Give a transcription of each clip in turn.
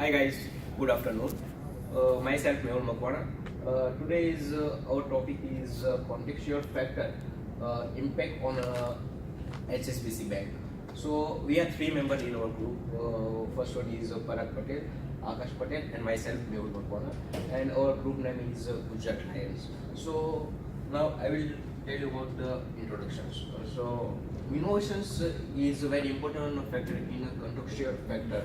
Hi guys, good afternoon. Myself Mehul Makwana. Today's our topic is contextual factor impact on HSBC Bank. So we are three members in our group. First one is Parag Patel, Akash Patel, and myself Mehul Makwana. And our group name is Gujarat Lions. So now I will tell you about the introductions. So innovations is a very important factor in a contextual factor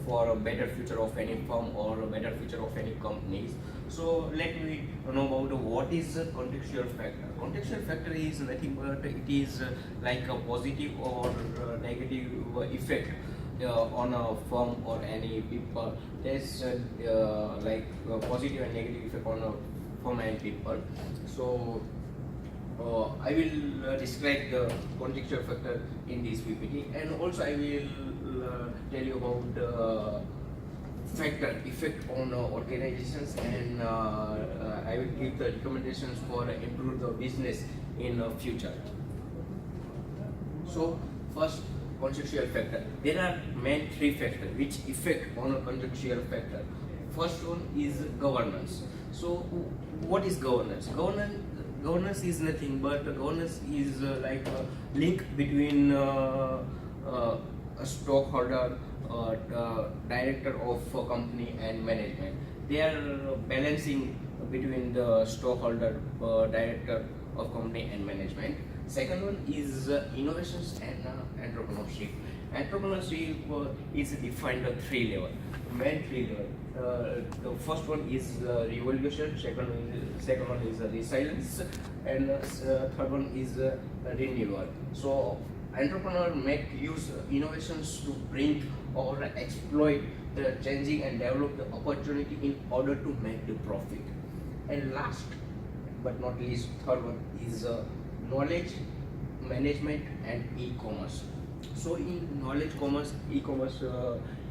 for a better future of any firm or a better future of any companies. So let me know about what is a contextual factor. Contextual factor is nothing but it is like a positive or negative effect on a firm or any people. There's like positive and negative effect on a firm and people. So I will describe the contextual factor in this PPT, and also I will tell you about the factor effect on organizations, and I will give the recommendations for improve the business in future. So first, contextual factor. There are main three factors which effect on a contextual factor. First one is governance. So what is governance? Governance is nothing but governance is like a link between a stockholder, director of a company and management. They are balancing between the stockholder, director of company and management. Second one is innovations and entrepreneurship. Entrepreneurship is defined at three levels, main three levels. The first one is revolution, second one is resilience, and third one is renewal. So entrepreneur make use innovations to bring or exploit the changing and develop the opportunity in order to make the profit. And last but not least, third one is knowledge management and e-commerce. So in knowledge commerce, e-commerce,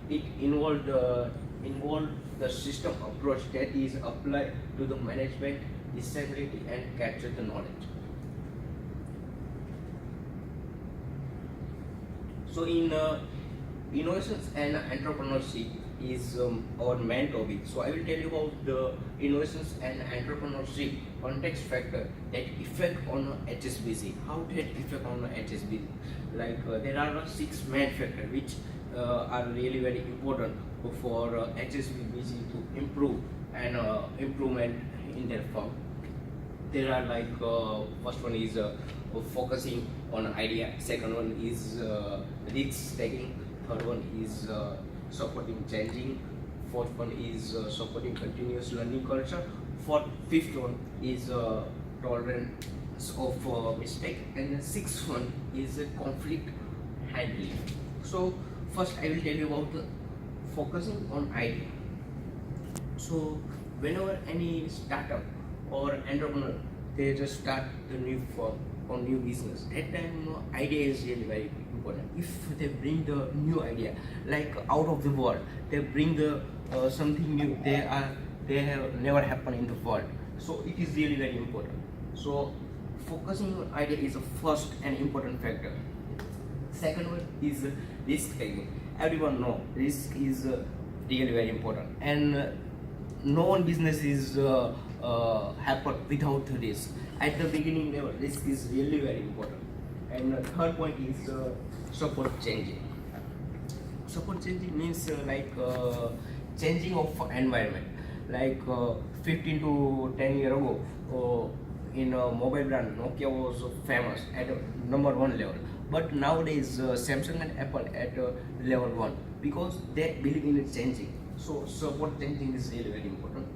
it involved the system approach that is applied to the management, disseminate and capture the knowledge. So in innovations and entrepreneurship is our main topic. So I will tell you about the innovations and entrepreneurship context factor that effect on HSBC. How that effect on HSBC? Like there are six main factors which are really very important for HSBC to improve and improvement in their firm. There are like first one is focusing on idea, second one is risk taking, third one is supporting changing, fourth one is supporting continuous learning culture, fifth one is tolerance of mistake, and the sixth one is conflict handling. So first I will tell you about the focusing on idea. So whenever any startup or entrepreneur they just start the new firm or new business, that time idea is really very important. If they bring the new idea like out of the world, they bring the something new they have never happened in the world, so it is really very important. So focusing on idea is the first and important factor. Second one is risk taking. Everyone know risk is really very important, and no one business is happen without risk. At the beginning level, risk is really very important. And the third point is support changing. Support changing means changing of environment. Like 15 to 10 years ago, in a mobile brand, Nokia was famous at number one level. But nowadays, Samsung and Apple at level one because they believe in changing. So support changing is really very important.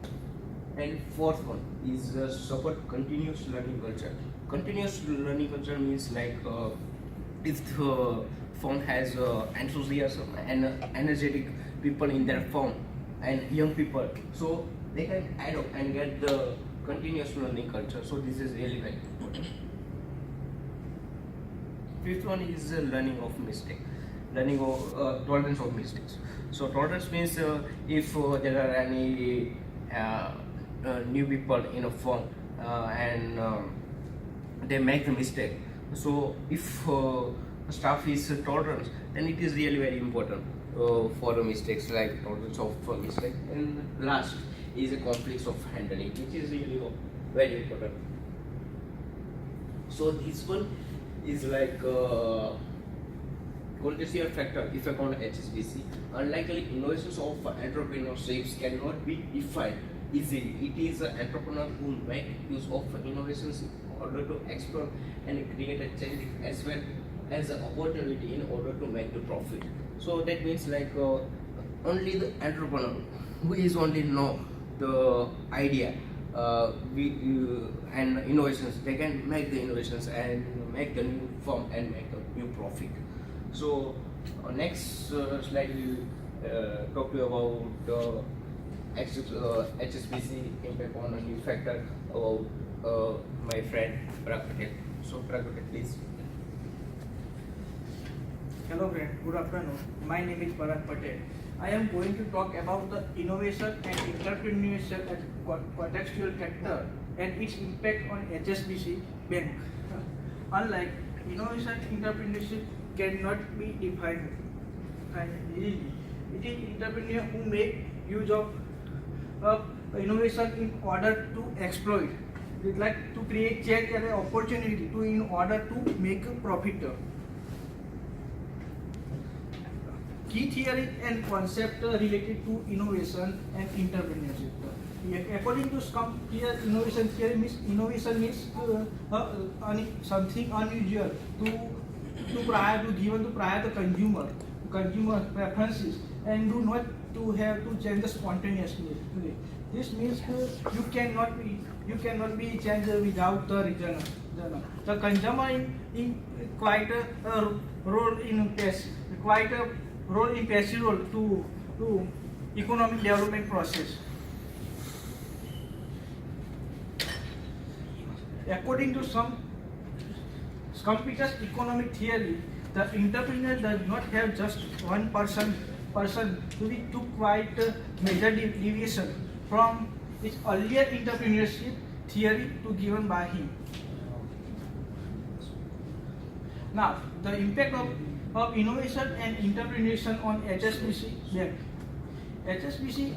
And fourth one is support continuous learning culture. Continuous learning culture means like if the firm has enthusiasm and energetic people in their firm and young people, so they can add up and get the continuous learning culture. So this is really very important. Fifth one is learning of mistake, learning of tolerance of mistakes. So tolerance means if there are any new people in a firm and they make the mistake. So if staff is tolerant, then it is really very important. for the mistakes, like tolerance of mistake. And last is a conflicts of handling, which is really very important. So this one is like contextual factor effect on HSBC. Unlikely innovations of entrepreneurships cannot be defined easily. It is an entrepreneur who make use of innovations in order to explore and create a change as well as an opportunity in order to make the profit. So that means like only the entrepreneur who is only know the idea and innovations, they can make the innovations and make the new form and make a new profit. So next slide we will talk to you about the HSBC impact on a new factor about my friend Parag Patel. So Parag Patel, please. Hello friend, good afternoon. My name is Parag Patel. I am going to talk about the innovation and entrepreneurship as contextual factor and its impact on HSBC Bank. Unlike innovation, entrepreneurship cannot be defined easily. It is entrepreneur who make use of innovation in order to exploit. It like to create change and an opportunity to in order to make a profit. Key theory and concept related to innovation and entrepreneurship. According to some innovation theory means innovation means something unusual to prior to given to prior to consumer preferences and do not to have to change spontaneously. This means you cannot be changed without the reason. The consumer in quite a role in passive role to economic development process. According to some computers economic theory, the entrepreneur does not have just one person to be took quite a major deviation from its earlier entrepreneurship theory to given by him. Now, the impact of innovation and entrepreneurship on HSBC Bank. HSBC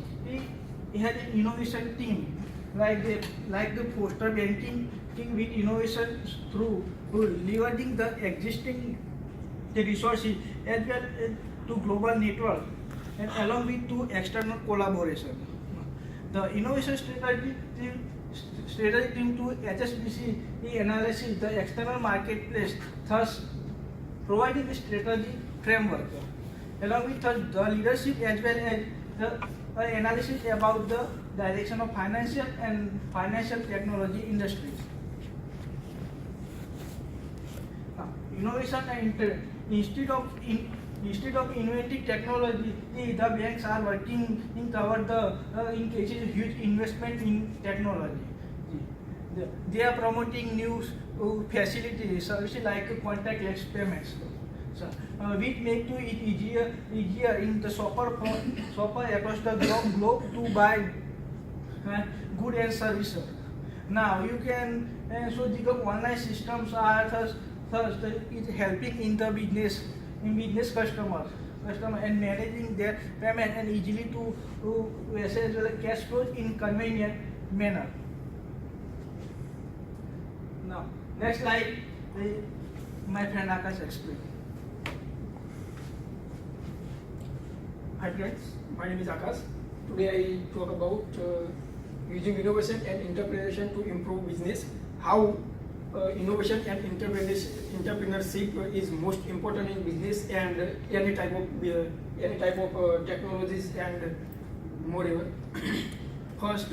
has an innovation team like the foster banking with innovation through leveraging the existing resources as well as to global network and along with to external collaboration. The innovation strategy team to HSBC analyzes the external marketplace, thus providing a strategy framework. Along with the leadership as well as the analysis about the direction of financial technology industries. Innovation and instead of inventing technology, the banks are working in toward in cases huge investment in technology. They are promoting new facilities, services like contactless payments, which make it easier in the shopper across the globe to buy goods and services. Now you can so the online systems are thus is helping in the business customer and managing their payment and easily to access the cash flow in convenient manner. Now, next slide, my friend Akash explain. Hi friends, my name is Akash. Today I talk about using innovation and entrepreneurship to improve business. How innovation and entrepreneurship is most important in business and any type of technologies and moreover. First,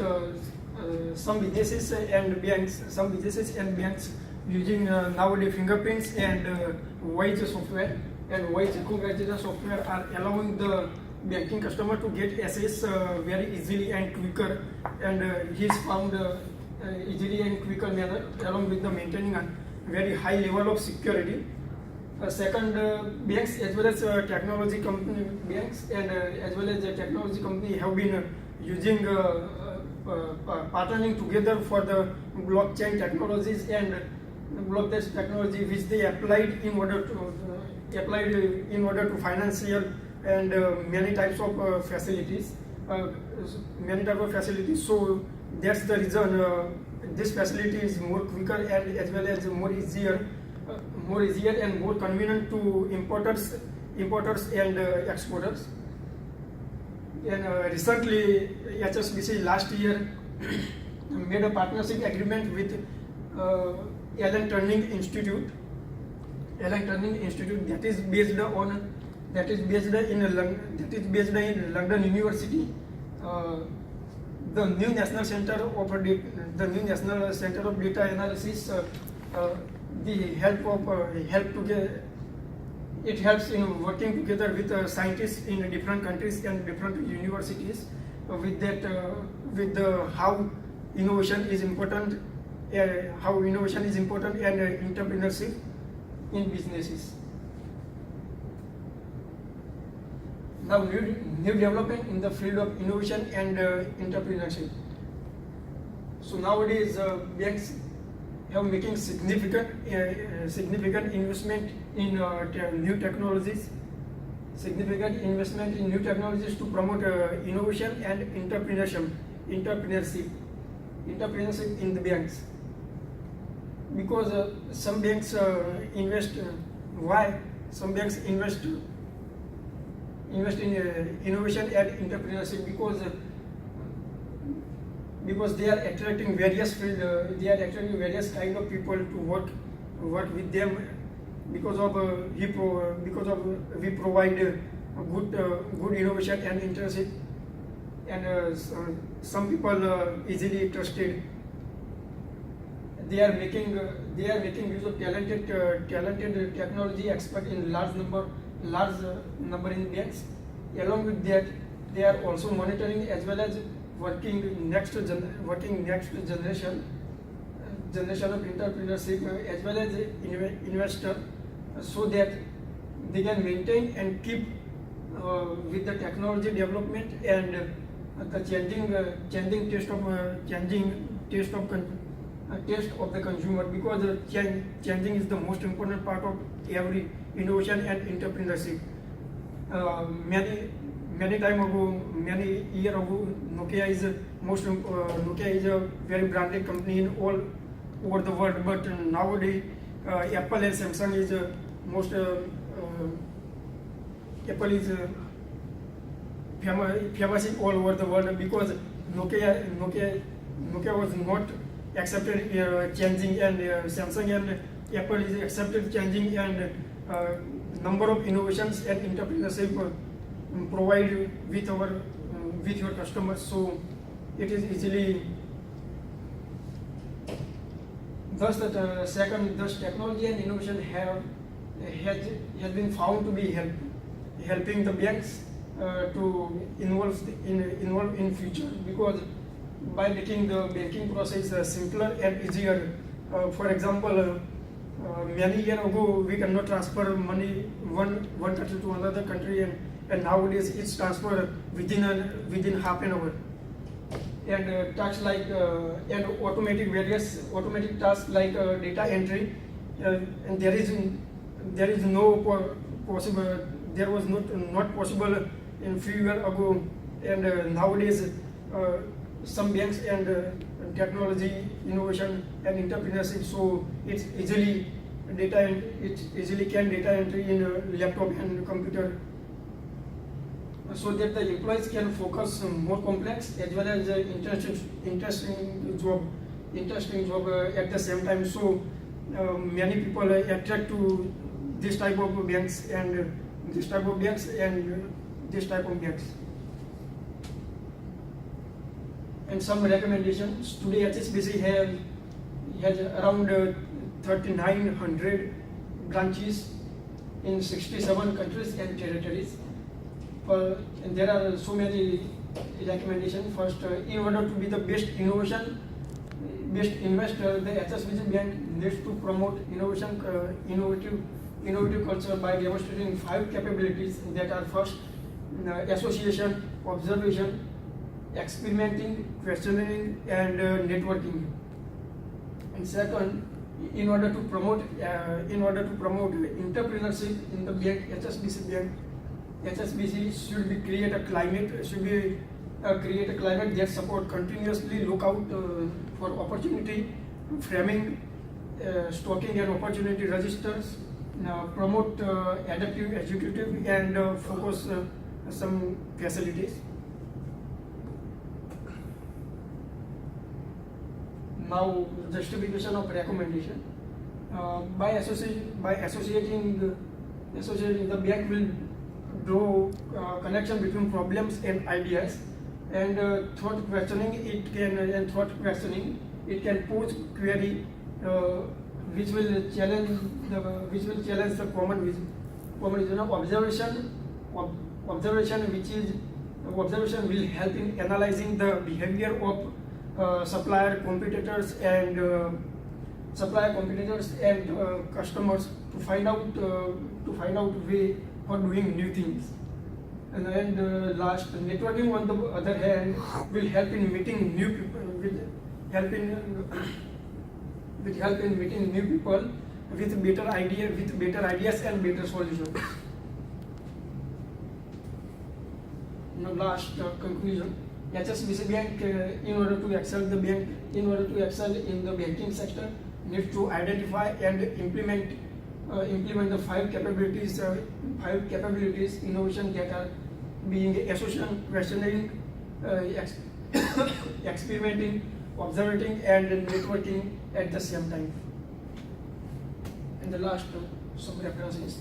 some businesses and banks using nowadays fingerprints and voice software and voice recognition software are allowing the banking customer to get access very easily and quicker, and he is found easily and quicker manner along with the maintaining a very high level of security. Second, banks as well as technology company have been using partnering together for the blockchain technologies and blockchain technology which they applied in order to and many types of facilities. So that's the reason this facility is more quicker and as well as more easier and more convenient to importers and exporters. And recently, HSBC last year made a partnership agreement with Allen Turning Institute. Allen Turning Institute that is based in London University. The new National Center of Data Analysis. It helps in working together with scientists in different countries and different universities. With how innovation is important, and entrepreneurship in businesses. Now, new development in the field of innovation and entrepreneurship. So nowadays, banks have making significant investment in new technologies. Significant investment in new technologies to promote innovation and entrepreneurship in the banks. Because some banks invest. Why some banks invest in innovation and entrepreneurship? Because they are attracting various field, they are attracting various kind of people to work with them. Because we provide good innovation and internship, and some people easily trusted. They are making use of talented technology expert in large number in banks. Along with that, they are also monitoring as well as working next generation of entrepreneurship as well as investor, so that they can maintain and keep with the technology development and the changing taste of the consumer. Because changing is the most important part of every innovation and entrepreneurship. Many years ago, Nokia is a very branded company in all over the world. But nowadays, Apple and Samsung is Apple is famous in all over the world, because Nokia was not accepted changing, and Samsung and Apple is accepted changing, and number of innovations and entrepreneurship provide with your customers. So it is easily. Thus, technology and innovation has been found to be helping the banks to involve in future, because by making the banking process simpler and easier. For example, many years ago we cannot transfer money one country to another country, and nowadays it's transferred within half an hour. And tasks like and various automatic tasks like data entry, and there was not possible in few years ago, and nowadays some banks and technology innovation and entrepreneurship, so it's easily data entry in laptop and computer, so that the employees can focus on more complex as well as interesting job at the same time. So many people attract to this type of banks and this type of banks. And some recommendations. Today HSBC has around 3,900 branches in 67 countries and territories. And there are so many recommendations. First, in order to be the best investor, the HSBC Bank needs to promote innovative culture by demonstrating 5 capabilities that are: first, association, observation, experimenting, questioning, and networking. And second, in order to promote entrepreneurship in the bank, HSBC Bank HSBC should be create a climate that support continuously look out for opportunity, framing, stocking and opportunity registers, promote adaptive executive and focus some facilities. Now justification of recommendation. By associating the bank will draw connection between problems and ideas, and thought questioning it can pose query which will challenge the common vision of observation will help in analyzing the behavior of supplier competitors and customers to find out way for doing new things. And then last, networking on the other hand will help in meeting new people, will help in meeting new people with better ideas and better solutions. Now last conclusion. HSBC Bank, in order to excel in the banking sector, needs to identify and implement the five capabilities, innovation that are being association, questioning, experimenting, observing, and networking at the same time. And the last, some references.